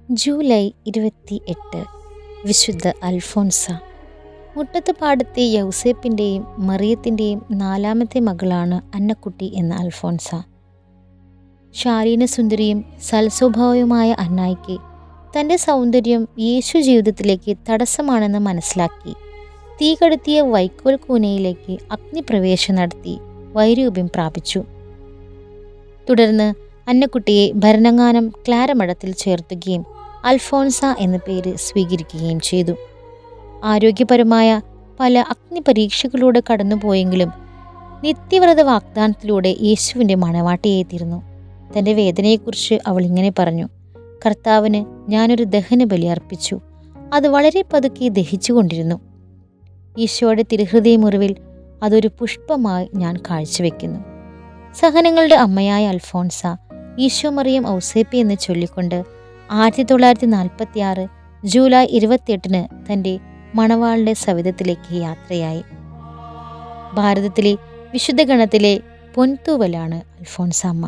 July 28 വിശുദ്ധ അൽഫോൻസ. മുട്ടത്ത് പാടത്തെ യൗസേപ്പിൻ്റെയും മറിയത്തിൻ്റെയും 4ാമത്തെ മകളാണ് അന്നക്കുട്ടി എന്ന അൽഫോൻസ. ശാലീനസുന്ദരിയും സൽസ്വഭാവവുമായ അന്നായ്ക്ക് തൻ്റെ സൗന്ദര്യം യേശു ജീവിതത്തിലേക്ക് തടസ്സമാണെന്ന് മനസ്സിലാക്കി തീ കടത്തിയ വൈക്കോൽ കൂനയിലേക്ക് അഗ്നിപ്രവേശം നടത്തി വൈരൂപ്യം പ്രാപിച്ചു. തുടർന്ന് അന്നക്കുട്ടിയെ ഭരണങ്ങാനം ക്ലാരമഠത്തിൽ ചേർത്തുകയും അൽഫോൻസ എന്ന പേര് സ്വീകരിക്കുകയും ചെയ്തു. ആരോഗ്യപരമായ പല അഗ്നിപരീക്ഷകളിലൂടെ കടന്നുപോയെങ്കിലും നിത്യവ്രത വാഗ്ദാനത്തിലൂടെ യേശുവിൻ്റെ മണവാട്ടിയായി തീർന്നു. തൻ്റെ വേദനയെക്കുറിച്ച് അവൾ ഇങ്ങനെ പറഞ്ഞു: കർത്താവിന് ഞാനൊരു ദഹന ബലി അർപ്പിച്ചു, അത് വളരെ പതുക്കെ ദഹിച്ചുകൊണ്ടിരുന്നു. ഈശോയുടെ തിരുഹൃദയ മുറിവിൽ അതൊരു പുഷ്പമായി ഞാൻ കാഴ്ചവെക്കുന്നു. സഹനങ്ങളുടെ അമ്മയായ അൽഫോൻസ ഈശോ മറിയം ഔസേപ്പി എന്ന് ചൊല്ലിക്കൊണ്ട് 1946 ജൂലൈ 28 തൻ്റെ മണവാളുടെ സവിധത്തിലേക്ക് യാത്രയായി. ഭാരതത്തിലെ വിശുദ്ധഗണത്തിലെ പൊൻതൂവലാണ് അൽഫോൻസ അമ്മ.